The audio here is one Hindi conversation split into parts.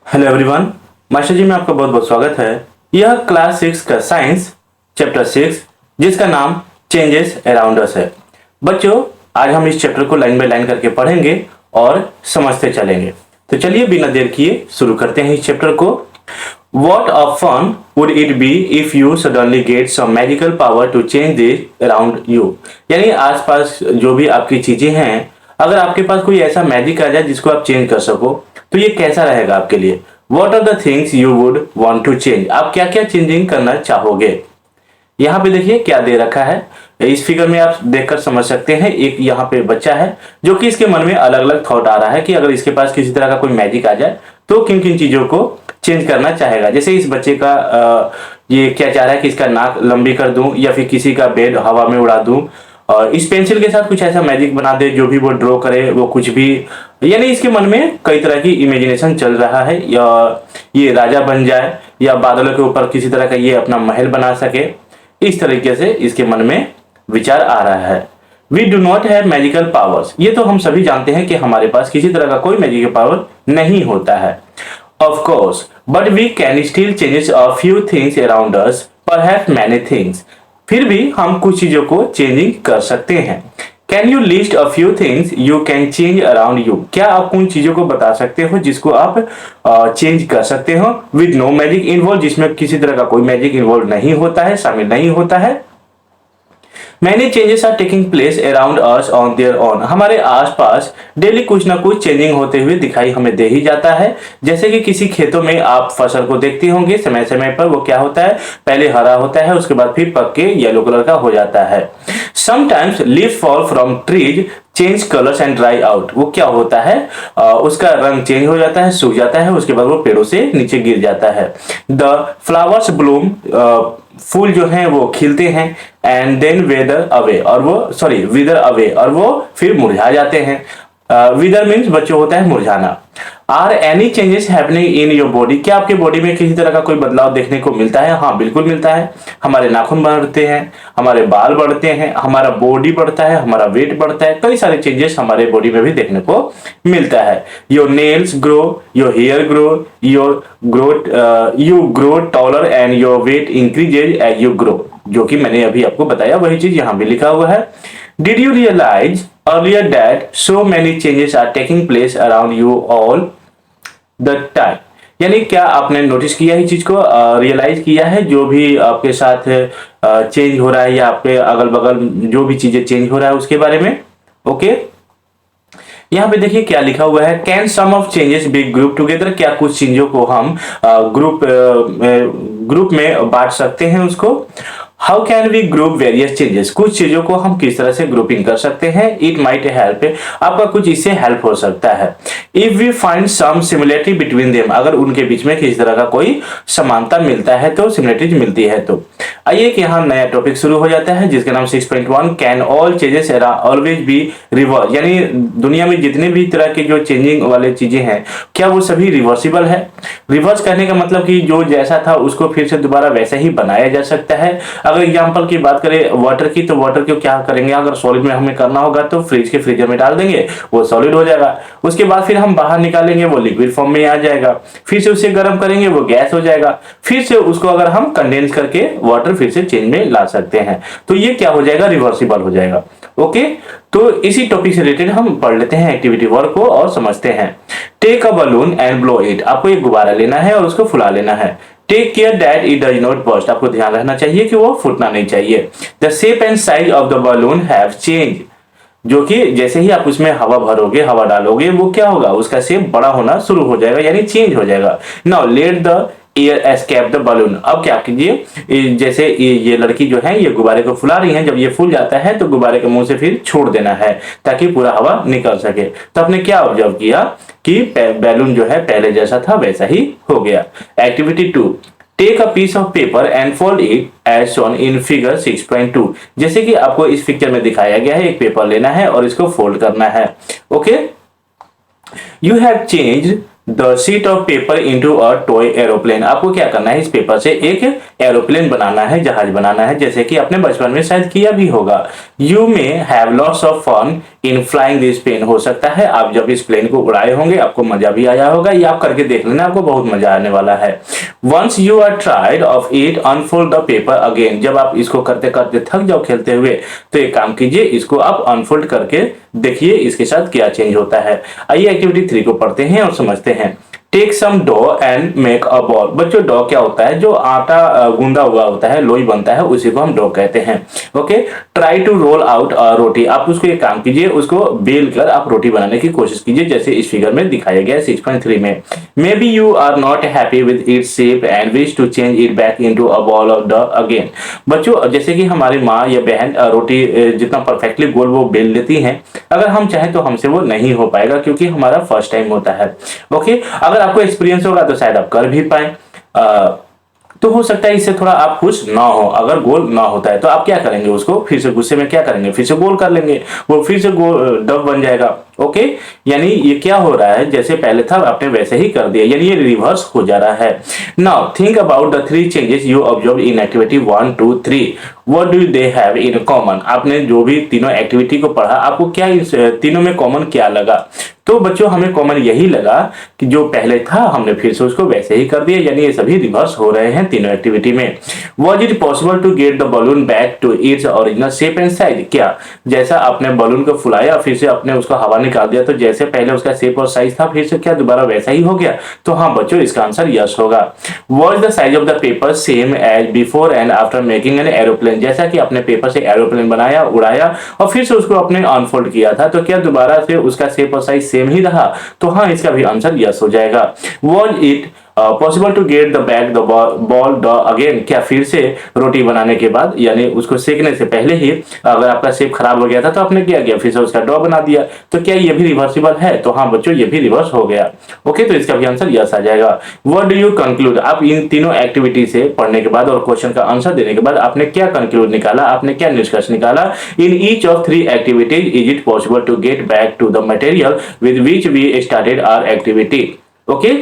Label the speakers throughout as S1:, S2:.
S1: Hello everyone. मास्टर जी में आपका बहुत बहुत स्वागत है। यह क्लास 6 का साइंस चैप्टर 6 जिसका नाम चेंजेस अराउंड अस है। बच्चों, आज हम इस चैप्टर को लाइन बाय लाइन करके पढ़ेंगे और समझते चलेंगे। तो चलिए बिना देर किए शुरू करते हैं इस चैप्टर को। What a fun would it be if you suddenly get some magical power to change this around you। यानी आसपास जो भी आपकी चीजें हैं, अगर आपके पास कोई ऐसा मैजिक आ जाए जिसको आप चेंज कर सको, तो ये कैसा रहेगा आपके लिए। What are the things you would want to change। आप क्या क्या चेंजिंग करना चाहोगे। यहाँ पे देखिए क्या दे रखा है। इस फिगर में आप देखकर समझ सकते हैं, एक यहाँ पे बच्चा है जो कि इसके मन में अलग अलग थॉट आ रहा है कि अगर इसके पास किसी तरह का कोई मैजिक आ जाए तो किन किन चीजों को चेंज करना चाहेगा। जैसे इस बच्चे का ये क्या चाह रहा है कि इसका नाक लंबी कर दूं या फिर किसी का बेड हवा में उड़ा दूं, और इस पेंसिल के साथ कुछ ऐसा मैजिक बना दे जो भी वो ड्रॉ करे वो कुछ भी। यानी इसके मन में कई तरह की इमेजिनेशन चल रहा है, या ये राजा बन जाए या बादलों के ऊपर किसी तरह का ये अपना महल बना सके। इस तरीके से इसके मन में विचार आ रहा है। We do not have magical powers. ये तो हम सभी जानते हैं कि हमारे पास किसी तरह का कोई मैजिकल पावर नहीं होता है। Of course, but we can still change a few things around us, perhaps many things. फिर भी हम कुछ चीजों को चेंजिंग कर सकते हैं। Can you list a few things you can change around you. क्या आप उन चीजों को बता सकते हो जिसको आप चेंज कर सकते हो विद नो मैजिक इन्वॉल्व, जिसमें किसी तरह का कोई मैजिक इन्वॉल्व नहीं होता है, शामिल नहीं होता है। Many changes are taking place around us on their own। हमारे आसपास डेली कुछ ना कुछ चेंजिंग होते हुए दिखाई हमें दे ही जाता है। जैसे कि किसी खेतों में आप फसल को देखते होंगे, समय समय पर वो क्या होता है, पहले हरा होता है, उसके बाद फिर पक के येलो कलर का हो जाता है। Sometimes leaves fall from trees, change colours and dry out. वो क्या होता है, उसका रंग चेंज हो जाता है, सूख जाता है, उसके बाद वो पेड़ों से नीचे गिर जाता है। द फ्लावर्स ब्लूम, फूल जो हैं वो खिलते हैं, एंड देन वेदर अवे, और वो विदर अवे, और वो फिर मुरझा जाते हैं। विदर मीन्स बच्चों होता है मुरझाना। Are any changes happening in your body. क्या आपके बॉडी में किसी तरह का कोई बदलाव देखने को मिलता है। हाँ, बिल्कुल मिलता है। हमारे नाखून बढ़ते हैं, हमारे बाल बढ़ते हैं, हमारा बॉडी बढ़ता है, हमारा वेट बढ़ता है, कई सारे चेंजेस हमारे बॉडी में भी देखने को मिलता है। Your nails grow, your hair grow, you grow taller and your weight increases as you grow. जो कि मैंने अभी आपको बताया वही चीज यहाँ भी लिखा हुआ है। Did you realise earlier that so many changes are taking place around you all the time। यानी क्या आपने नोटिस किया इस चीज को, रियलाइज किया है जो भी आपके साथ चेंज हो रहा है या आपके अगल बगल जो भी चीजें चेंज हो रहा है उसके बारे में। ओके, यहाँ पे देखिए क्या लिखा हुआ है। Can some of changes be group together. क्या कुछ चीजों को हम ग्रुप में बांट सकते हैं उसको। How can we group various changes. कुछ चीजों को हम किस तरह से ग्रुपिंग कर सकते हैं। इट माइट हेल्प, आपका कुछ इससे हेल्प हो सकता है। If we find some similarity between them, अगर उनके बीच में किसी तरह का कोई समानता मिलता है तो, सिमिलरिटीज मिलती है तो। आइए कि यहाँ नया टॉपिक शुरू हो जाता है जिसका नाम 6.1 can all changes always be reverse. यानी दुनिया में जितने भी तरह के जो चेंजिंग वाले चीजें हैं क्या वो सभी रिवर्सिबल है। रिवर्स करने का मतलब कि जो जैसा था उसको फिर से दोबारा वैसा ही बनाया जा सकता है। अगर एग्जांपल की बात करें वाटर की, तो वाटर को क्या करेंगे, अगर सॉलिड में हमें करना होगा तो फ्रिज के फ्रीजर में डाल देंगे, वो सॉलिड हो जाएगा। उसके बाद फिर हम बाहर निकालेंगे वो लिक्विड फॉर्म में आ जाएगा, फिर से उसे गर्म करेंगे वो गैस हो जाएगा, फिर से उसको अगर हम कंडेंस करके वाटर फिर से चेंज में ला सकते हैं तो ये क्या हो जाएगा, रिवर्सिबल हो जाएगा। ओके, तो इसी टॉपिक से रिलेटेड हम पढ़ लेते हैं एक्टिविटी वर्क को और समझते हैं। Take a balloon and blow it. आपको एक गुब्बारा लेना है और उसको फुला लेना है। Take care that it does not burst. आपको ध्यान रखना चाहिए कि वो फूटना नहीं चाहिए। The shape and size of the balloon have change. जो कि जैसे ही आप उसमें हवा भरोगे, हवा डालोगे, वो क्या होगा, उसका शेप बड़ा होना शुरू हो जाएगा, यानी चेंज हो जाएगा। Now let the air escape the balloon. अब क्या कीजिए, जैसे ये लड़की जो है ये गुब्बारे को फुला रही है, जब ये फूल जाता है तो गुब्बारे के मुंह से फिर छोड़ देना है ताकि पूरा हवा निकल सके। तो आपने क्या ऑब्जर्व किया कि बैलून जो है पहले जैसा था वैसा ही हो गया। Activity 2, take a piece of paper and fold it as shown in figure 6.2। जैसे कि आपको इस पिक्चर में दिखाया गया है, एक पेपर लेना है और इसको फोल्ड करना है। Okay, you have changed the sheet of paper into a toy aeroplane. आपको क्या करना है, इस पेपर से एक एरोप्लेन बनाना है, जहाज बनाना है, जैसे कि आपने बचपन में शायद किया भी होगा। You may have lots of fun in flying this plane. हो सकता है आप जब इस प्लेन को उड़ाए होंगे आपको मजा भी आया होगा, ये आप करके देख लेना, आपको बहुत मजा आने वाला है। Once you are tried of it unfold the paper again. जब आप इसको करते करते थक जाओ खेलते हुए तो एक काम कीजिए, इसको आप अनफोल्ड करके देखिए इसके साथ क्या चेंज होता है। आइए एक्टिविटी 3 को पढ़ते हैं और समझते हैं। Take some dough and make a ball. बच्चों डो क्या होता है, जो आटा गूंदा हुआ होता है, लोई बनता है, उसी को हम डो कहते हैं। Okay, try to roll out a roti. आप उसको एक काम कीजिए, उसको बेल कर आप रोटी बनाने की कोशिश कीजिए जैसे इस फिगर में दिखाया गया है 6.3 में। May be you are not happy with its shape and wish to change it back into a ball of dough again. बच्चों जैसे कि हमारी माँ या बहन रोटी जितना परफेक्टली गोल वो बेल लेती हैं, अगर हम चाहें तो हमसे वो नहीं हो पाएगा क्योंकि हमारा फर्स्ट टाइम होता है। ओके, अगर आपको एक्सपीरियंस होगा तो शायद आप कर भी पाए, तो हो सकता है इससे थोड़ा आप खुश ना हो। अगर गोल ना होता है तो आप क्या करेंगे, उसको फिर से गुस्से में क्या करेंगे, फिर से गोल कर लेंगे, वो फिर से गोल डब बन जाएगा। ओके, यानी ये क्या हो रहा है, जैसे पहले था आपने वैसे ही कर दिया, यानी ये रिवर्स हो जा रहा है। Now think about the 3 changes you observe in activity 1 2 3। What do they have in common. आपने जो भी तीनों एक्टिविटी को पढ़ा, आपको क्या इस तीनों में कॉमन क्या लगा। तो बच्चों हमें कॉमन यही लगा कि जो पहले था हमने फिर से उसको वैसे ही कर दिया, यानी ये सभी रिवर्स हो रहे हैं तीनों एक्टिविटी में। Was it possible to get the balloon back to its original shape and size? क्या जैसा आपने बलून को फुलाया फिर से आपने उसको हवा निकाल दिया तो जैसे पहले उसका शेप और साइज था फिर से क्या दोबारा वैसा ही हो गया। तो हाँ बच्चों इसका आंसर यस होगा। Was the size of the paper same as before and after making an aeroplane? जैसा कि आपने पेपर से एरोप्लेन बनाया, उड़ाया और फिर से उसको आपने अनफोल्ड किया था तो क्या दोबारा से उसका शेप और साइज सेम ही रहा। तो हाँ इसका भी आंसर यस हो जाएगा। Was it possible to get the back the ball the again. क्या फिर से रोटी बनाने के बाद यानी उसको सेकने से पहले ही अगर आपका शेप खराब हो गया था तो आपने क्या किया, फिर से उसका डॉ बना दिया, तो क्या ये भी रिवर्सिबल है। तो हाँ बच्चों ये भी रिवर्स हो गया। ओके, तो इसका भी आंसर यस आ जाएगा। What do you conclude. आप इन तीनों एक्टिविटी से पढ़ने के बाद और क्वेश्चन का आंसर देने के बाद आपने क्या कंक्लूड निकाला, आपने क्या निष्कर्ष निकाला। In each of 3 activities is it possible to get back to the material with which we started our activity. Okay,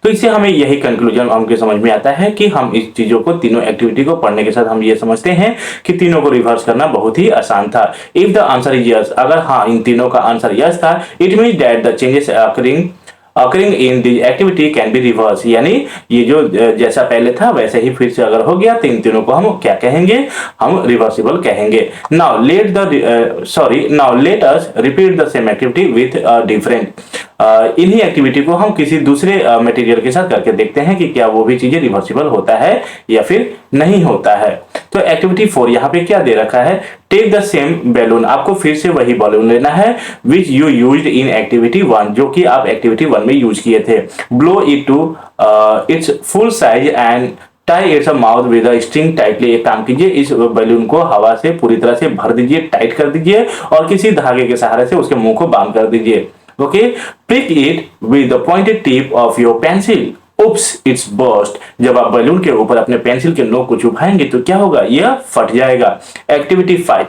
S1: तो इससे हमें यही कंक्लूजन हमके समझ में आता है कि हम इस चीजों को तीनों एक्टिविटी को पढ़ने के साथ हम ये समझते हैं कि तीनों को रिवर्स करना बहुत ही आसान था। If the answer is yes, अगर हाँ इन तीनों का आंसर यस था, it means that the changes occurring in the activity can be reverse. यानी ये जो जैसा पहले था वैसे ही फिर से अगर हो गया तो इन तीनों को हम क्या कहेंगे, हम रिवर्सिबल कहेंगे। Now let us repeat the same activity with different. इन्हीं एक्टिविटी को हम किसी दूसरे मटेरियल के साथ करके देखते हैं कि क्या वो भी चीजें रिवर्सिबल होता है या फिर नहीं होता है। तो एक्टिविटी 4 यहाँ पे क्या दे रखा है, टेक द सेम बैलून। आपको फिर से वही बैलून लेना है which you used in activity 1, जो कि आप एक्टिविटी 1 में यूज किए थे। Blow it to its full size and tie its mouth with a string tightly. एक काम कीजिए, इस बैलून को हवा से पूरी तरह से भर दीजिए, टाइट कर दीजिए और किसी धागे के सहारे से उसके मुंह को बांध कर दीजिए। Okay, pick it with the pointed tip of your pencil. Oops it's burst. जब आप बैलून के ऊपर अपने पेंसिल के नोक को चुभाएंगे तो क्या होगा, यह फट जाएगा। Activity 5,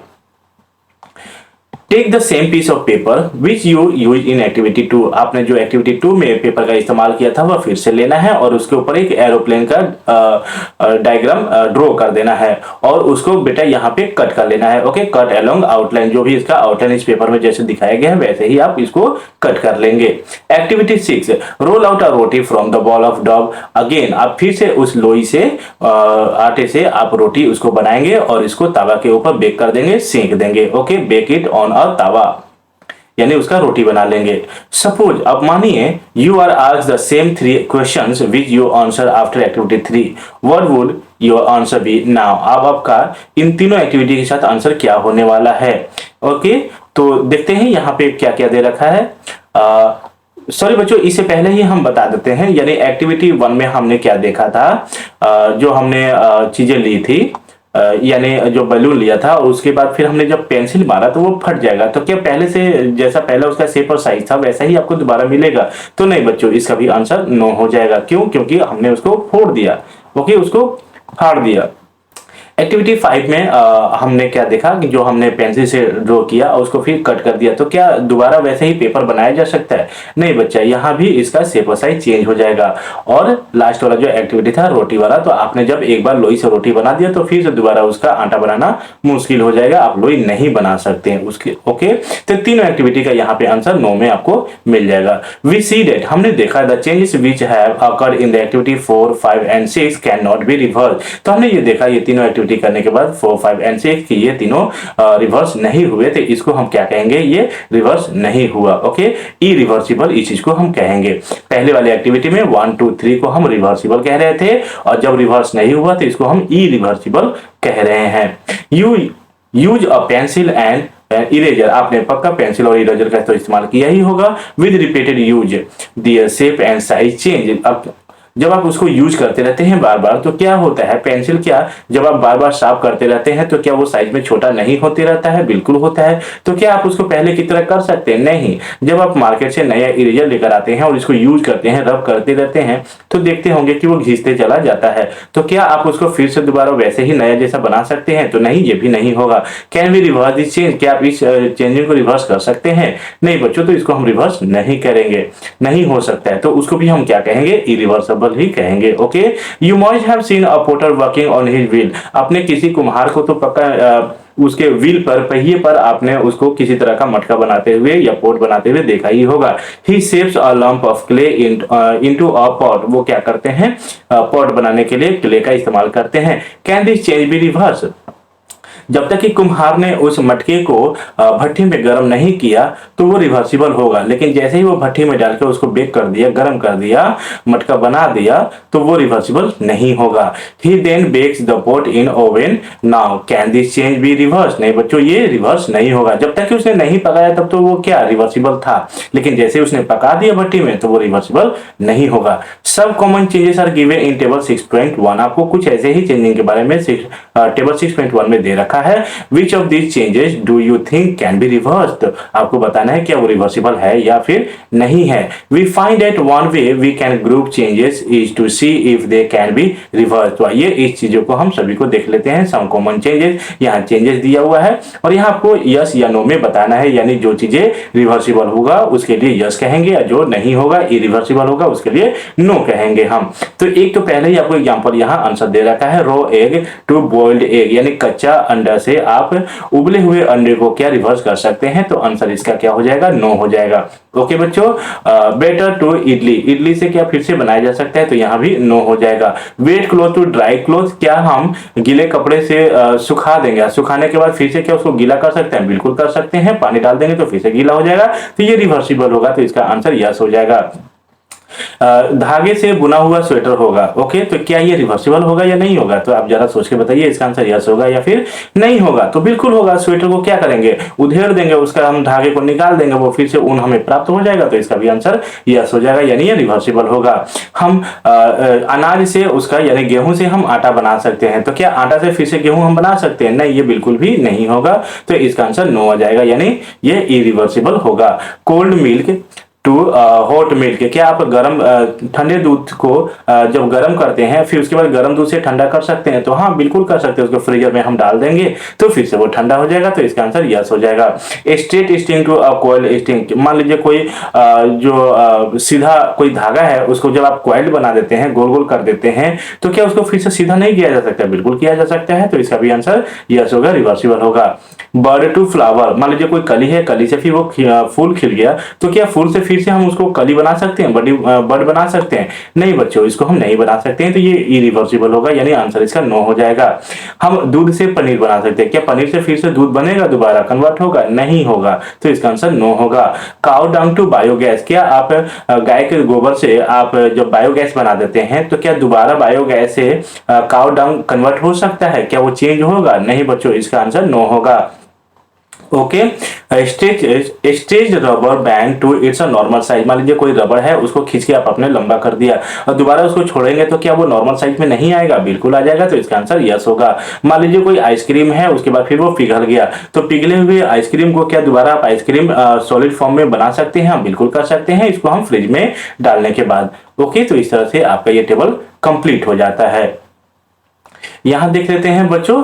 S1: take the same piece of paper which you use in activity 2। आपने जो एक्टिविटी 2 में पेपर का इस्तेमाल किया था वह फिर से लेना है और उसके ऊपर एक एरोप्लेन का डायग्राम ड्रॉ कर देना है और उसको बेटा यहाँ पे कट कर लेना है। Okay, cut along outline. जो भी इसका आउटलाइन इस पेपर में जैसे दिखाया गया है वैसे ही आप इसको कट कर लेंगे। Activity 6, role out a roti from the ball of dog again. आप फिर से उस लोई से आटे से आप रोटी उसको बनाएंगे और इसको तवा के ऊपर बेक कर देंगे, सेक देंगे। Okay, bake it on a tava, यानी उसका रोटी बना लेंगे। सपोज अब मानिए you are asked the same 3 questions which you answer after activity 3, what would your answer be now. अब आपका इन तीनों एक्टिविटी के साथ आंसर क्या होने वाला है। ओके, तो देखते हैं यहाँ पे क्या क्या दे रखा है। सॉरी बच्चों, इससे पहले ही हम बता देते हैं, यानी एक्टिविटी 1 में हमने क्या देखा था, जो हमने चीजें ली थी, यानी जो बैलून लिया था और उसके बाद फिर हमने जब पेंसिल मारा तो वो फट जाएगा। तो क्या पहले से जैसा पहले उसका शेप और साइज था वैसा ही आपको दोबारा मिलेगा। तो नहीं बच्चों, इसका भी आंसर नो हो जाएगा। क्यों, क्योंकि हमने उसको फोड़ दिया। ओके, उसको फाड़ दिया। एक्टिविटी 5 में हमने क्या देखा कि जो हमने पेंसिल से ड्रॉ किया और उसको फिर कट कर दिया, तो क्या दोबारा वैसे ही पेपर बनाया जा सकता है? नहीं बच्चा, यहाँ भी इसका शेप और साइज चेंज हो जाएगा। और लास्ट वाला जो एक्टिविटी था रोटी वाला, तो आपने जब एक बार लोई से रोटी बना दिया तो फिर से दोबारा उसका आटा बनाना मुश्किल हो जाएगा, आप लोई नहीं बना सकते हैं उसके। ओके, तो तीनों एक्टिविटी का यहाँ पे आंसर 9 में आपको मिल जाएगा। वी सी दैट, हमने देखा the changes which have occurred in the activity 4, 5 and 6 can not be reverse. तो हमने ये देखा ये तीनों एक्टिविटी करने के बाद 4, 5 एंड 6 की ये तीनों रिवर्स नहीं हुए, तो इसको हम क्या कहेंगे? ये रिवर्स नहीं हुआ। ओके, इरिवर्सिबल इस चीज को हम कहेंगे। पहले वाले एक्टिविटी में 1, 2, 3 को हम रिवर्सिबल कह रहे थे, और जब रिवर्स नहीं हुआ तो इसको हम इरिवर्सिबल कह रहे हैं। You use a pencil and eraser, आपने पक्का पेंसिल और इरेजर का तो इस्तेमाल किया ही होगा। With repeated use the shape and size change, अब जब आप उसको यूज करते रहते हैं बार बार, तो क्या होता है, पेंसिल क्या जब आप बार बार शार्प करते रहते हैं तो क्या वो साइज में छोटा नहीं होते रहता है? बिल्कुल होता है। तो क्या आप उसको पहले की तरह कर सकते हैं? नहीं। जब आप मार्केट से नया इरेजर लेकर आते हैं और इसको यूज करते हैं, रब करते रहते हैं, तो देखते होंगे कि वो घिसते चला जाता है। तो क्या आप उसको फिर से दोबारा वैसे ही नया जैसा बना सकते हैं? तो नहीं, ये भी नहीं होगा। Can we reverse this change, क्या आप इस चेंजिंग को रिवर्स कर सकते हैं? नहीं बच्चों, तो इसको हम रिवर्स नहीं करेंगे, नहीं हो सकता है। तो उसको भी हम क्या कहेंगे? इरिवर्सिबल ही कहेंगे। Okay, you must have seen a potter working on his wheel, आपने किसी कुम्हार को तो पक्का उसके व्हील पर, पहिए पर आपने उसको किसी तरह का मटका बनाते हुए या पोट बनाते हुए देखा ही होगा। He shapes a lump of clay into a pot, वो क्या करते हैं? पॉट बनाने के लिए क्ले का इस्तेमाल करते हैं। Can this change be reverse, जब तक कि कुम्हार ने उस मटके को भट्टी में गर्म नहीं किया तो वो रिवर्सिबल होगा, लेकिन जैसे ही वो भट्टी में डालकर उसको बेक कर दिया, गर्म कर दिया, मटका बना दिया, तो वो रिवर्सिबल नहीं होगा। He then bakes the pot in oven, now can this change be reverse, नहीं बच्चों, ये रिवर्स नहीं होगा। जब तक कि उसने नहीं पकाया तब तो वो क्या रिवर्सिबल था, लेकिन जैसे उसने पका दिया भट्टी में तो वो रिवर्सिबल नहीं होगा। सब common changes are given in table 6.1, आपको कुछ ऐसे ही चेंजिंग के बारे में टेबल 6.1 में दे रखा है। Which of these changes do you think can be reversed, आपको बताना है क्या वो रिवर्सिबल है या फिर नहीं है। We find that one way we can group changes is to see if they can be reverse. तो आइए इस चीजों को हम सभी को देख लेते हैं। सम कॉमन चेंजेस, यहाँ चेंजेस दिया हुआ है और यहाँ आपको यस या नो में बताना है, यानी जो चीजें रिवर्सिबल होगा उसके लिए यस कहेंगे, जो नहीं होगा इरिवर्सिबल होगा उसके लिए नो कहेंगे हम। तो एक तो पहले ही आपको एग्जांपल यहाँ आंसर दे रखा है, रो एग टू बॉइल्ड एग, यानी कच्चा अंडा से आप उबले हुए अंडे को क्या रिवर्स कर सकते हैं? तो आंसर इसका क्या हो जाएगा? नो हो जाएगा। ओके बच्चों, बेटर टू इडली, इडली से क्या फिर से बनाया जा सकता है? तो यहाँ भी नो हो जाएगा। Wet cloth to dry cloth, क्या हम गीले कपड़े से सुखा देंगे, सुखाने के बाद फिर से क्या उसको गीला कर सकते हैं? बिल्कुल कर सकते हैं, पानी डाल देंगे तो फिर से गीला हो जाएगा, तो ये रिवर्सिबल होगा, तो इसका आंसर यस हो जाएगा। धागे से बुना हुआ स्वेटर होगा, ओके, तो क्या ये रिवर्सिबल होगा या नहीं होगा? तो आप जरा सोच के बताइए, इसका आंसर यस होगा या फिर नहीं होगा? तो बिल्कुल होगा। स्वेटर को क्या करेंगे? उधेड़ देंगे, उसका हम धागे को निकाल देंगे, वो फिर से ऊन हमें प्राप्त हो जाएगा, तो इसका भी आंसर यस हो जाएगा, यानी ये रिवर्सिबल होगा। हम अनाज से उसका यानी गेहूं से हम आटा बना सकते हैं, तो क्या आटा से फिर से गेहूं हम बना सकते हैं? नहीं, ये बिल्कुल भी नहीं होगा, तो इसका आंसर नो आ जाएगा, यानी ये इरिवर्सिबल होगा। Cold milk to hot milk, क्या आप गर्म ठंडे दूध को जब गर्म करते हैं फिर उसके बाद गर्म दूध से ठंडा कर सकते हैं? तो हाँ बिल्कुल कर सकते हैं, उसको फ्रीजर में हम डाल देंगे तो फिर से वो ठंडा हो जाएगा, तो इसका आंसर यस हो जाएगा। Straight string to coil string, मान लीजिए कोई जो सीधा कोई धागा है उसको जब आप कॉइल बना देते हैं, गोल गोल कर देते हैं, तो क्या उसको फिर से सीधा नहीं किया जा सकता? बिल्कुल किया जा सकता है, तो इसका भी आंसर यस होगा, रिवर्सिबल होगा। बर्ड टू फ्लावर, मान लीजिए कोई कली है, कली से फिर वो फूल खिल गया, तो क्या फूल से फिर से हम उसको कली बना सकते हैं, बर्ड बना सकते हैं? नहीं बच्चों, इसको हम नहीं बना सकते हैं, तो ये इरिवर्सिबल होगा, यानी आंसर इसका नो हो जाएगा। हम दूध से पनीर बना सकते हैं, क्या पनीर से फिर से दूध बनेगा, दोबारा कन्वर्ट होगा? नहीं होगा, तो इसका आंसर नो होगा। काउ डंग टू बायोगैस, क्या आप गाय के गोबर से आप जब बायोगैस बना देते हैं तो क्या दोबारा बायोगैस से काउ डंग कन्वर्ट हो सकता है? क्या वो चेंज होगा? नहीं बच्चों, इसका आंसर नो होगा। Okay, stretch rubber band to its a normal size, मान लीजिए कोई रबर है उसको खींच के आप अपने लंबा कर दिया और दोबारा उसको छोड़ेंगे तो क्या वो नॉर्मल साइज में नहीं आएगा? बिल्कुल आ जाएगा, तो इसका आंसर यस होगा। मान लीजिए कोई आइसक्रीम है, उसके बाद फिर वो पिघल गया, तो पिघले हुए आइसक्रीम को क्या दोबारा आप आइसक्रीम सॉलिड फॉर्म में बना सकते हैं? हम बिल्कुल कर सकते हैं, इसको हम फ्रिज में डालने के बाद। ओके, तो इस तरह से आपका ये टेबल कंप्लीट हो जाता है। यहाँ देख लेते हैं बच्चों,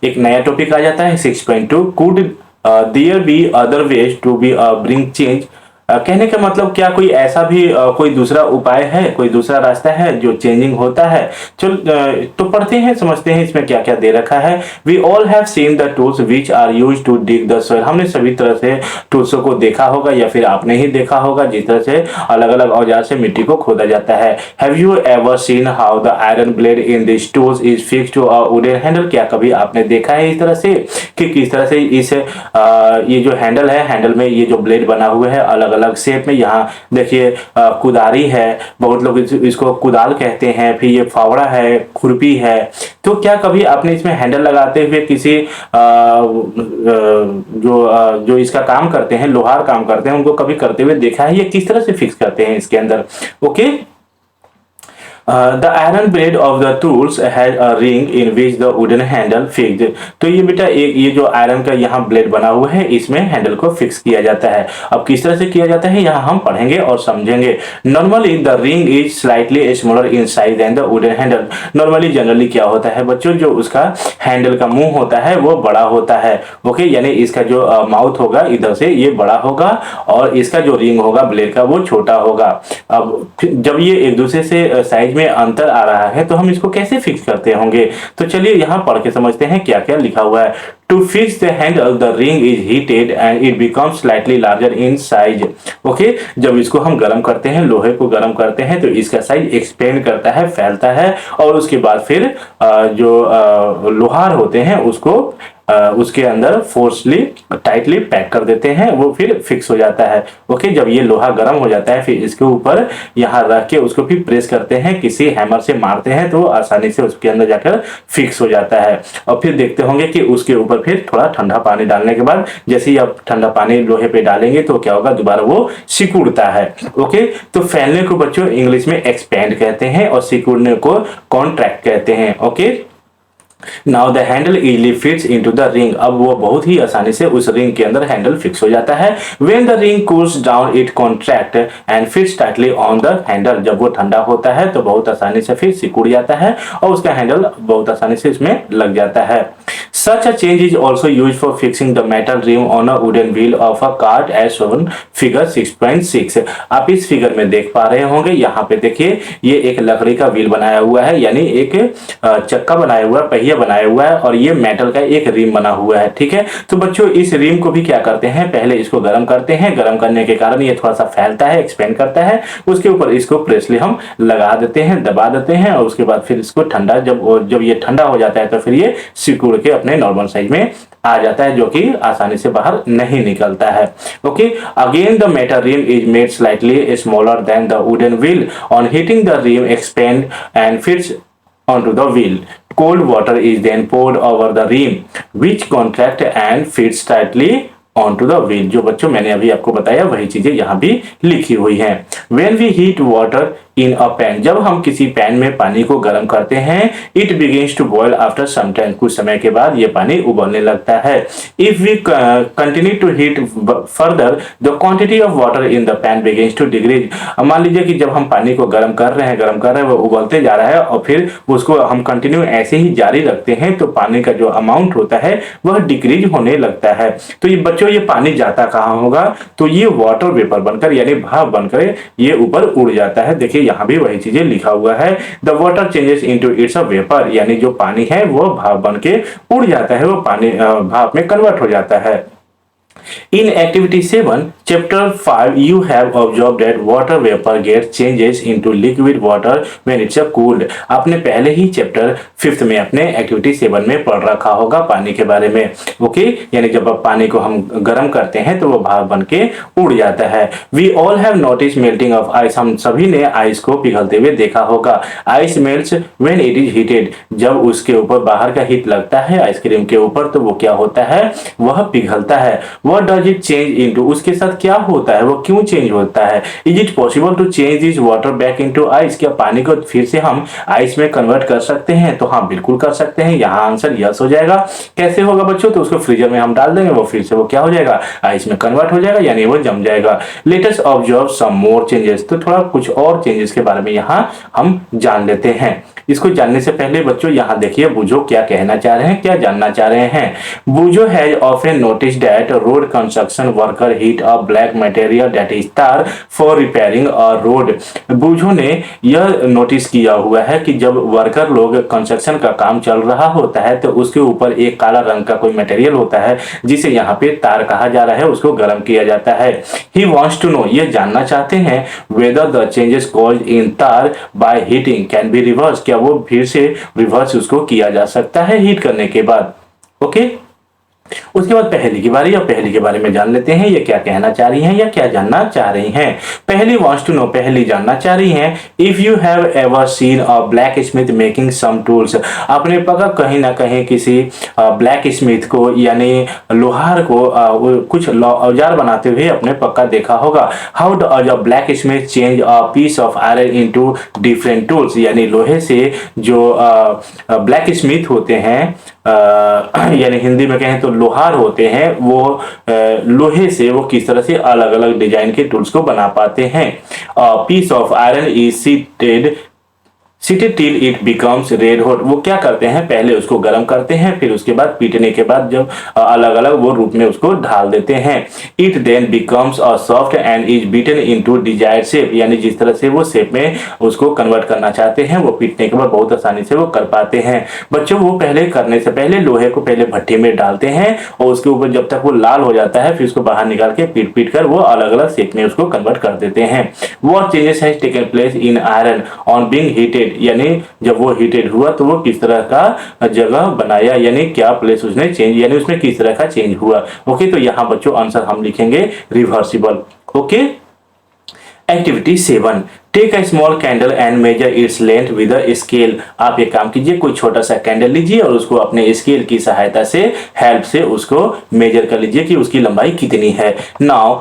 S1: एक नया टॉपिक आ जाता है 6.2, could there be other ways to be bring change. कहने का मतलब क्या कोई ऐसा भी कोई दूसरा उपाय है, कोई दूसरा रास्ता है जो चेंजिंग होता है। चल तो पढ़ते हैं, समझते हैं इसमें क्या क्या दे रखा है। We all have seen the tools which are use to dig the soil. हमने सभी तरह से टूल्सों को देखा होगा या फिर आपने ही देखा होगा जिस तरह से अलग अलग औजार से मिट्टी को खोदा जाता है। Have you ever seen how the iron blade in this tools is fixed to a wooden handle. क्या कभी आपने देखा है इस तरह से कि किस तरह से इस ये जो हैंडल है, हैंडल में ये जो ब्लेड बना हुआ है अलग अलग शेप में। यहाँ देखिए कुदारी है, बहुत लोग इसको कुदाल कहते हैं, फिर ये फावड़ा है, खुरपी है। तो क्या कभी आपने इसमें हैंडल लगाते हुए किसी जो इसका काम करते हैं, लोहार काम करते हैं, उनको कभी करते हुए देखा है? ये किस तरह से फिक्स करते हैं इसके अंदर? Okay, the iron blade of the tools has a ring in which the wooden handle fixed. तो ये बेटा एक ये जो आयरन का यहाँ ब्लेड बना हुआ है, इसमें हैंडल को फिक्स किया जाता है। अब किस तरह से किया जाता है यहाँ हम पढ़ेंगे और समझेंगे। Normally the ring is slightly smaller in size than the wooden handle. Normally generally क्या होता है बच्चों, जो उसका हैंडल का मुंह होता है वो बड़ा होता है। ओके, यानी इसका जो माउथ होगा इधर से ये बड़ा होगा और इसका जो रिंग होगा ब्लेड का वो छोटा होगा। अब जब ये एक दूसरे से साइज में अंतर आ रहा है तो हम इसको कैसे फिक्स करते होंगे? तो चलिए यहाँ पढ़ के समझते हैं क्या क्या लिखा हुआ है। To fix the handle the ring is heated and it becomes slightly larger in size. Okay, जब इसको हम गर्म करते हैं, लोहे को गर्म करते हैं, तो इसका साइज एक्सपेंड करता है, फैलता है और उसके बाद फिर जो लोहार होते हैं उसको उसके अंदर फोर्सली टाइटली पैक कर देते हैं, वो फिर फिक्स हो जाता है। ओके, जब ये लोहा गर्म हो जाता है फिर इसके ऊपर यहाँ रख के उसको फिर प्रेस करते हैं, किसी हैमर से मारते हैं तो आसानी से उसके अंदर जाकर फिक्स हो जाता है। और फिर देखते होंगे कि उसके ऊपर फिर थोड़ा ठंडा पानी डालने के बाद जैसे ही आप ठंडा पानी लोहे पे डालेंगे तो क्या होगा, दोबारा वो सिकुड़ता है। ओके, तो फैलने को बच्चों इंग्लिश में एक्सपेंड कहते हैं और सिकुड़ने को कॉन्ट्रैक्ट कहते हैं। Okay, now the handle easily fits into the ring. अब वो बहुत ही आसानी से उस रिंग के अंदर हैंडल फिक्स हो जाता है। When the ring cools down it contract and fits tightly on the handle. जब वो ठंडा होता है तो बहुत आसानी से फिर सिकुड़ जाता है और उसका हैंडल बहुत आसानी से इसमें लग जाता है। Such a change is also used for fixing the metal rim on a wooden wheel of a cart as shown figure 6.6। आप इस फिगर में देख पा रहे होंगे, यहाँ पे देखिए ये एक लकड़ी का व्हील बनाया हुआ है, यानी एक चक्का बनाया हुआ है, पहिया बनाया हुआ है और ये मेटल का एक रिम बना हुआ है। ठीक है, तो बच्चों इस रिम को भी क्या करते हैं, पहले इसको गर्म करते हैं, गर्म करने के कारण ये थोड़ा सा फैलता है, एक्सपेंड करता है। उसके ऊपर इसको प्रेसली हम लगा देते हैं, दबा देते हैं और उसके बाद फिर इसको ठंडा जब ये ठंडा हो जाता है तो फिर ये सिकुड़ के अपने नॉर्मल साइज में आ जाता है, जो कि आसानी से बाहर नहीं निकलता है। Okay, again the metal rim is made slightly smaller than the wooden wheel. On heating the rim expand and fits onto the wheel. Cold water is then poured over the rim, which contract and fits tightly onto the wheel। जो बच्चों मैंने अभी आपको बताया वही चीजें यहाँ भी लिखी हुई हैं। When we heat water in a pan, जब हम किसी पैन में पानी को गर्म करते हैं, it begins to boil after some time, कुछ समय के बाद ये पानी उबलने लगता है। If we continue to heat further, the quantity of water in the pan begins to decrease। मान लीजिए कि जब हम पानी को गर्म कर रहे हैं, वो उबलते जा रहा है और फिर उसको हम कंटिन्यू ऐसे ही जारी रखते हैं तो पानी का जो अमाउंट होता है वह डिक्रीज होने लगता है। तो ये बच्चों ये पानी जाता कहाँ होगा, तो ये वाटर वेपर बनकर यानी भाप बनकर ये ऊपर उड़ जाता है। देखिए यहाँ भी वही चीजें लिखा हुआ है, the water changes into it's a vapour, यानी जो पानी है वो भाप बन के उड़ जाता है, वो पानी भाप में कन्वर्ट हो जाता है। In activity 7, chapter 5, you have observed that water vapor gets changes into liquid water when it's cooled। आपने पहले ही चैप्टर 5 में अपने एक्टिविटी 7 में पढ़ रखा होगा पानी के बारे में। ओके, यानी जब पानी को हम गर्म करते हैं तो वो भाप बन के उड़ जाता है। We all have noticed melting of ice। हम सभी ने आइस को पिघलते हुए देखा होगा। Ice melts when it is heated। जब उसके ऊपर बाहर का हीट लगता है आइसक्रीम के ऊपर तो वो क्या होता है, वह पिघलता है। What does it change into? उसके साथ साथ क्या होता है, वो क्यों चेंज होता है। Is it possible to change this water back into ice, क्या पानी को फिर से हम आइस में कन्वर्ट कर सकते हैं। तो हाँ, बिल्कुल कर सकते हैं। यहाँ आंसर यस हो जाएगा। कैसे होगा बच्चों, तो उसको फ्रीजर में हम डाल देंगे, वो फिर से वो क्या हो जाएगा, आइस में कन्वर्ट हो जाएगा, यानी वो जम जाएगा। Let us observe some more changes, तो थोड़ा कुछ और चेंजेस के बारे में यहाँ हम जान लेते हैं। इसको जानने से पहले बच्चों यहाँ देखिए बूझो क्या कहना चाह रहे हैं, क्या जानना चाह रहे हैं। Boojho has often notice that road construction worker heat a black material that is tar for repairing a road. Boojho ने यह नोटिस किया हुआ है कि जब वर्कर लोग कंस्ट्रक्शन का काम चल रहा होता है तो उसके ऊपर एक काला रंग का कोई मटेरियल होता है जिसे यहाँ पे तार कहा जा रहा है, उसको गर्म किया जाता है। ही वॉन्ट्स टू नो, ये जानना चाहते हैं वेदर द चेंजेस कॉज्ड इन तार by heating can be reverse, क्या वो फिर से रिवर्स उसको किया जा सकता है हीट करने के बाद। ओके, उसके बाद पहली की बारी, और पहली के बारे में जान लेते हैं ये क्या कहना चाह रही हैं या क्या जानना चाह रही हैं। पहली वांट्स टू नो, पहली जानना चाह रही हैं, if you have ever seen a blacksmith making some tools, आपने पक्का कहीं ना कहीं किसी ब्लैक स्मिथ को यानी लोहार को कुछ औजार बनाते हुए अपने पक्का देखा होगा। How does a blacksmith change a piece of iron into different tools, यानी लोहे से जो ब्लैक स्मिथ होते हैं यानी हिंदी में कहें तो लोहार होते हैं, वो लोहे से वो किस तरह से अलग अलग डिजाइन के टूल्स को बना पाते हैं। Piece of iron is heated till it becomes red hot, वो क्या करते हैं, पहले उसको गर्म करते हैं, फिर उसके बाद पीटने के बाद जब अलग अलग वो रूप में उसको ढाल देते हैं। It then becomes a soft and is beaten into desired shape, यानी जिस तरह से वो शेप में उसको कन्वर्ट करना चाहते हैं वो पीटने के बाद बहुत आसानी से वो कर पाते हैं। बच्चों, वो पहले करने से पहले लोहे को पहले भट्टी में डालते हैं और उसके ऊपर जब तक वो लाल हो जाता है फिर उसको बाहर निकाल के पीट पीट कर वो अलग अलग शेप में उसको कन्वर्ट कर देते हैं। What changes has taken place in iron on being heated, यानी जब वो हीटेड हुआ तो वो किस तरह का जगह बनाया, यानी क्या प्लेस उसने चेंज, यानी उसमें किस तरह का चेंज हुआ। ओके, तो यहां बच्चों आंसर हम लिखेंगे reversible. Okay, activity 7, take a small candle and measure its length with a scale. आप एक काम कीजिए, कोई छोटा सा कैंडल लीजिए और उसको अपने स्केल की सहायता से हेल्प से उसको मेजर कर लीजिए कि उसकी लंबाई कितनी है। Now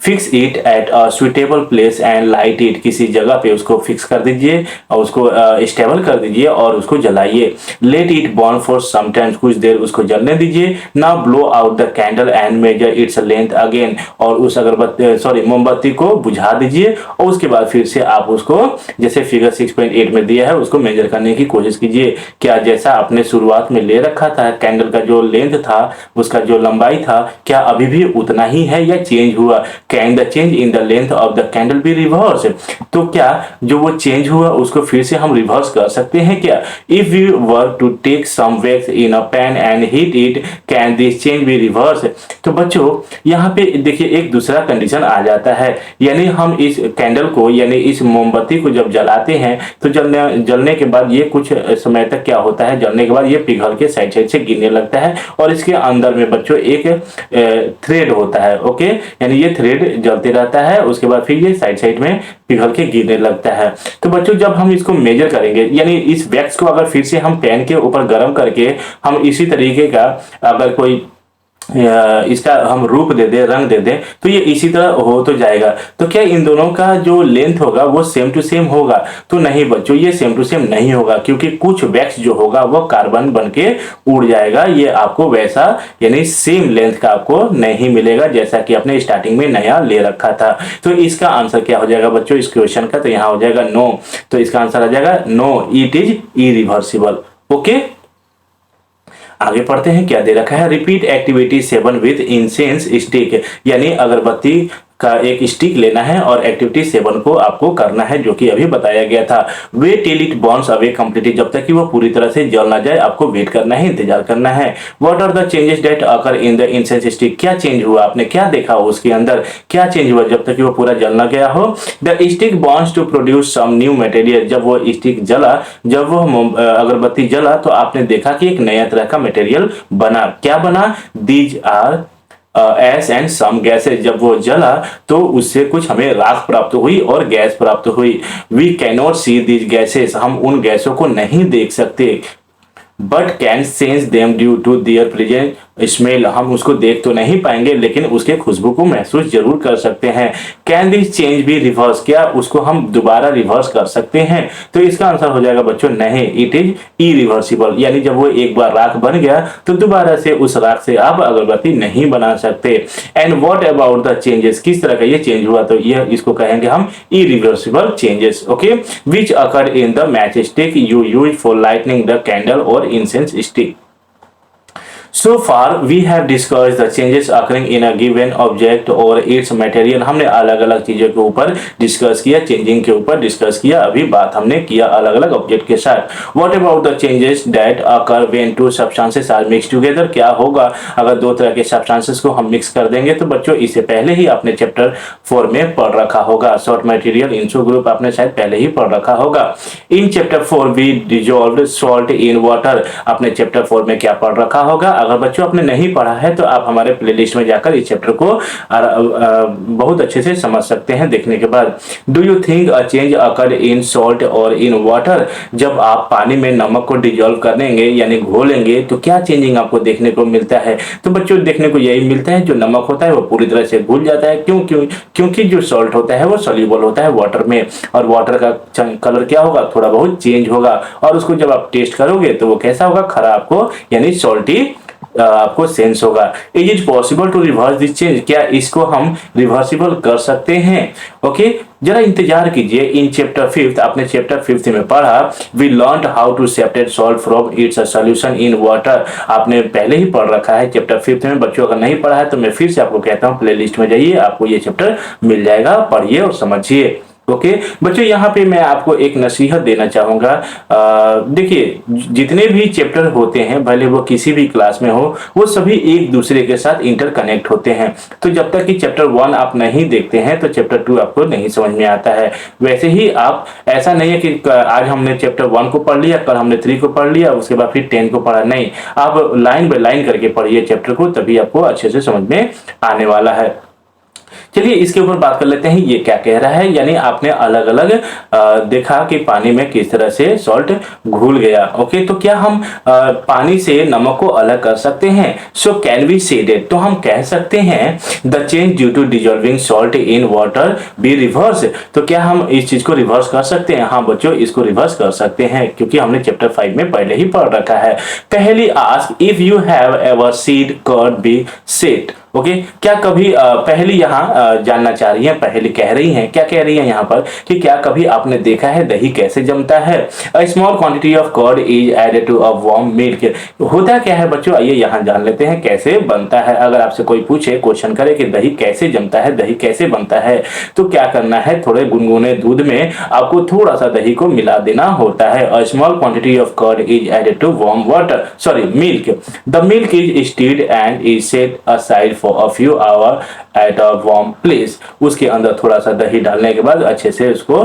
S1: fix it at a suitable place and light it, किसी जगह पे उसको फिक्स कर दीजिए और उसको स्टेबल कर दीजिए और उसको जलाइए। Let it burn for some time, कुछ देर उसको जलने दीजिए। Now blow out the candle and measure its length again, और उस अगरबत्ती मोमबत्ती को बुझा दीजिए और उसके बाद फिर से आप उसको जैसे फिगर 6.8 में दिया है उसको मेजर करने की कोशिश कीजिए। क्या जैसा आपने शुरुआत में ले रखा था कैंडल का जो लेंथ था, उसका जो लंबाई था, क्या अभी भी उतना ही है या चेंज हुआ। Can the change in the length of the candle B reverse, तो क्या जो वो चेंज हुआ उसको फिर से हम रिवर्स कर सकते हैं क्या। If you were to take some wax in a pan and heat it can this change be reverse. तो बच्चों यहाँ पे देखिए एक दूसरा कंडीशन आ जाता है, यानी हम इस कैंडल को यानी इस मोमबत्ती को जब जलाते हैं तो जलने के बाद ये कुछ समय तक क्या होता है, जलने के बाद ये पिघल के साइड साइड से गिरने लगता है और इसके अंदर में बच्चों एक थ्रेड होता है। ओके, यानी ये थ्रेड जलते रहता है, उसके बाद फिर ये साइड साइड में पिघल के गिरने लगता है। तो बच्चों जब हम इसको मेजर करेंगे, यानी इस वैक्स को अगर फिर से हम पैन के ऊपर गर्म करके हम इसी तरीके का अगर कोई इसका हम रूप दे दे, रंग दे दे, तो ये इसी तरह हो तो जाएगा। तो क्या इन दोनों का जो लेंथ होगा वो सेम टू सेम होगा। तो नहीं बच्चों, ये सेम टू सेम नहीं होगा, क्योंकि कुछ वैक्स जो होगा वो कार्बन बन के उड़ जाएगा, ये आपको वैसा यानी सेम लेंथ का आपको नहीं मिलेगा जैसा कि आपने स्टार्टिंग में नया ले रखा था। तो इसका आंसर क्या हो जाएगा बच्चों इस क्वेश्चन का, तो यहाँ हो जाएगा नो। तो इसका आंसर आ जाएगा no, it is irreversible. Okay, आगे पढ़ते हैं क्या दे रखा है। Repeat activity 7 with incense stick, यानी अगरबत्ती का एक स्टिक लेना है और एक्टिविटी 7 को आपको करना है जो कि अभी बताया गया था। Wait till it burns away completely, जब तक कि वो पूरी तरह से जल ना जाए आपको वेट करना है, इंतजार करना है। What are the changes that occur in the incense stick, क्या चेंज हुआ, आपने क्या देखा उसके अंदर, क्या चेंज हुआ जब तक कि वो पूरा जल ना गया हो। The stick burns to produce some new material, जब वो स्टिक जला, जब वो अगरबत्ती जला तो आपने देखा कि एक नया तरह का मटेरियल बना। क्या बना, these are ash and some gases, जब वो जला तो उससे कुछ हमें राख प्राप्त हुई और गैस प्राप्त हुई। We cannot see these gases, हम उन गैसों को नहीं देख सकते, but can sense them due to their smell, हम उसको देख तो नहीं पाएंगे लेकिन उसके खुशबू को महसूस जरूर कर सकते हैं। Can this change be reverse, क्या उसको हम दोबारा रिवर्स कर सकते हैं? तो इसका आंसर हो जाएगा बच्चों नहीं, इट इज इरिवर्सिबल, यानी जब वो एक बार राख बन गया तो दोबारा से उस राख से आप अगरबत्ती नहीं बना सकते। And what about the changes, किस तरह का ये चेंज हुआ? तो ये इसको कहेंगे हम irreversible changes. Okay, which occurred in the match stick you use for lightning the candle और incense stick. So far we have discussed the changes occurring in a given object or its material। हमने अलग अलग चीजों के ऊपर डिस्कस किया, चेंजिंग के ऊपर डिस्कस किया, अभी बात हमने किया अलग अलग ऑब्जेक्ट के साथ। What about the changes that occur when two substances are mixed together? क्या होगा अगर दो तरह के सब्सटेंसेस को हम मिक्स कर देंगे? तो बच्चों इससे पहले ही आपने चैप्टर 4 में पढ़ रखा होगा, सॉल्ट मटेरियल इंसो ग्रुप आपने शायद पहले ही पढ़ रखा होगा। In chapter 4 we dissolved salt in water, आपने चैप्टर 4 में क्या पढ़ रखा होगा? अगर बच्चों आपने नहीं पढ़ा है तो आप हमारे प्लेलिस्ट में जाकर इस चैप्टर को बहुत अच्छे से समझ सकते हैं देखने के बाद। Do you think a change occurred in salt और इन वाटर, जब आप पानी में नमक को डिजोल्व करेंगे यानी घोलेंगे तो क्या चेंजिंग आपको देखने को मिलता है? तो बच्चों देखने को यही मिलता है, जो नमक होता है वो पूरी तरह से घुल जाता है। क्योंकि जो सॉल्ट होता है वो सोल्यूबल होता है वाटर में, और वाटर का कलर क्या होगा? थोड़ा बहुत चेंज होगा, और उसको जब आप टेस्ट करोगे तो वो कैसा होगा? खरा आपको यानी सॉल्टी आपको सेंस होगा। Is it possible to reverse this change, क्या इसको हम रिवर्सिबल कर सकते हैं? ओके, जरा इंतजार कीजिए। इन चैप्टर 5 आपने चैप्टर 5 में पढ़ा, we learn how to separate salt from its solution in water, आपने पहले ही पढ़ रखा है चैप्टर 5 में। बच्चों अगर नहीं पढ़ा है तो मैं फिर से आपको कहता हूँ प्लेलिस्ट में जाइए, आपको ये चैप्टर मिल जाएगा, पढ़िए और समझिए। ओके बच्चों, यहाँ पे मैं आपको एक नसीहत देना चाहूंगा। देखिए, जितने भी चैप्टर होते हैं भले वो किसी भी क्लास में हो, वो सभी एक दूसरे के साथ इंटरकनेक्ट होते हैं। तो जब तक कि चैप्टर 1 आप नहीं देखते हैं तो चैप्टर 2 आपको नहीं समझ में आता है। वैसे ही आप, ऐसा नहीं है कि आज हमने चैप्टर 1 को पढ़ लिया, कल हमने 3 को पढ़ लिया, उसके बाद फिर 10 को पढ़ा, नहीं, आप लाइन बाय लाइन करके पढ़िए चैप्टर को, तभी आपको अच्छे से समझ में आने वाला है। चलिए इसके ऊपर बात कर लेते हैं, ये क्या कह रहा है। यानी आपने अलग अलग देखा कि पानी में किस तरह से सॉल्ट घुल गया। ओके, तो क्या हम पानी से नमक को अलग कर सकते हैं? So can we say that, तो हम कह सकते हैं the change due to dissolving salt in water be reverse, तो क्या हम इस चीज को रिवर्स कर सकते हैं? हाँ बच्चों, इसको रिवर्स कर सकते हैं, क्योंकि हमने चैप्टर 5 में पहले ही पढ़ रखा है। पहली ask if you have ever seen curd be set. Okay, क्या कभी पहली यहाँ जानना चाह रही है, पहली कह रही हैं, क्या कह रही है यहाँ पर कि क्या कभी आपने देखा है दही कैसे जमता है? A small quantity of curd is added to a warm milk. होता क्या है बच्चों, आइए यहाँ जान लेते हैं कैसे बनता है। अगर आपसे कोई पूछे, क्वेश्चन करे कि दही कैसे जमता है, दही कैसे बनता है, तो क्या करना है, थोड़े गुनगुने दूध में आपको थोड़ा सा दही को मिला देना होता है। A small quantity of curd is added to warm water, sorry milk. The milk is stirred and is set aside for a few hour at a warm place। उसके अंदर थोड़ा सा दही डालने के बाद अच्छे से उसको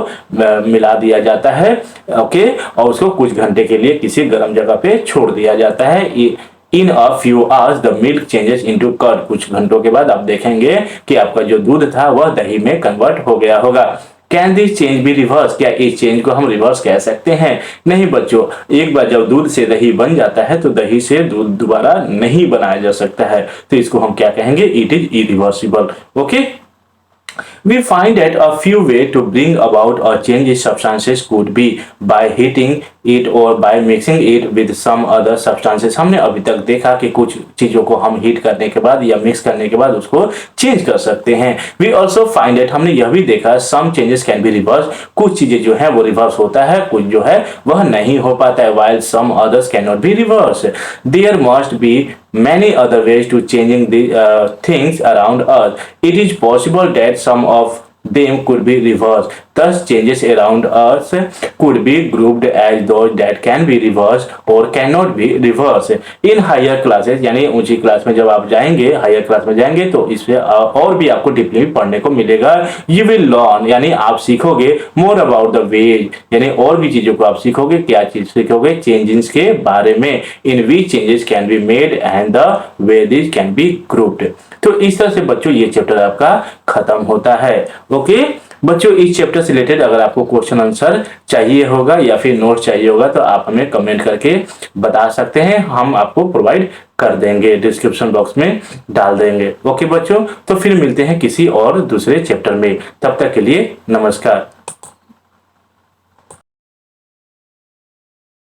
S1: मिला दिया जाता है। ओके, और उसको कुछ घंटे के लिए किसी गर्म जगह पे छोड़ दिया जाता है। In a few hours the milk changes into curd, कुछ घंटों के बाद आप देखेंगे कि आपका जो दूध था वह दही में कन्वर्ट हो गया होगा। Can this change be reverse, क्या इस चेंज को हम रिवर्स कह सकते हैं? नहीं बच्चों, एक बार जब दूध से दही बन जाता है तो दही से दूध दोबारा नहीं बनाया जा सकता है, तो इसको हम क्या कहेंगे? It is irreversible. Okay, we find that a few way to bring about a change in substances could be by heating it or by mixing it with some other substances। हमने अभी तक देखा कि कुछ चीजों को हम हीट करने के बाद या मिक्स करने के बाद उसको चेंज कर सकते हैं। We also find that, हमने यह भी देखा, some changes can be reversed, कुछ चीजें जो है वो रिवर्स होता है, कुछ जो है वह नहीं हो पाता है, while some others cannot be reversed। There must be many other ways to changing the things around us। It is possible that some of them could be reversed, thus changes around us could be grouped as those that can be reversed or cannot be reversed। in higher classes, यानी ऊंची क्लास में जब आप जाएंगे, हायर क्लास में जाएंगे तो इसमें और भी आपको डीपली पढ़ने को मिलेगा। you will learn, यानी आप सीखोगे more about the way, यानी और भी चीजों को आप सीखोगे। क्या चीज सीखोगे? चेंजेस के बारे में। in which changes can be made and the way these can be grouped। तो इस तरह से बच्चों ये चैप्टर आपका खत्म होता है। ओके, बच्चों इस चैप्टर से रिलेटेड अगर आपको क्वेश्चन आंसर चाहिए होगा या फिर नोट चाहिए होगा तो आप हमें कमेंट करके बता सकते हैं, हम आपको प्रोवाइड कर देंगे, डिस्क्रिप्शन बॉक्स में डाल देंगे। ओके बच्चों, तो फिर मिलते हैं किसी और दूसरे चैप्टर में, तब तक के लिए नमस्कार।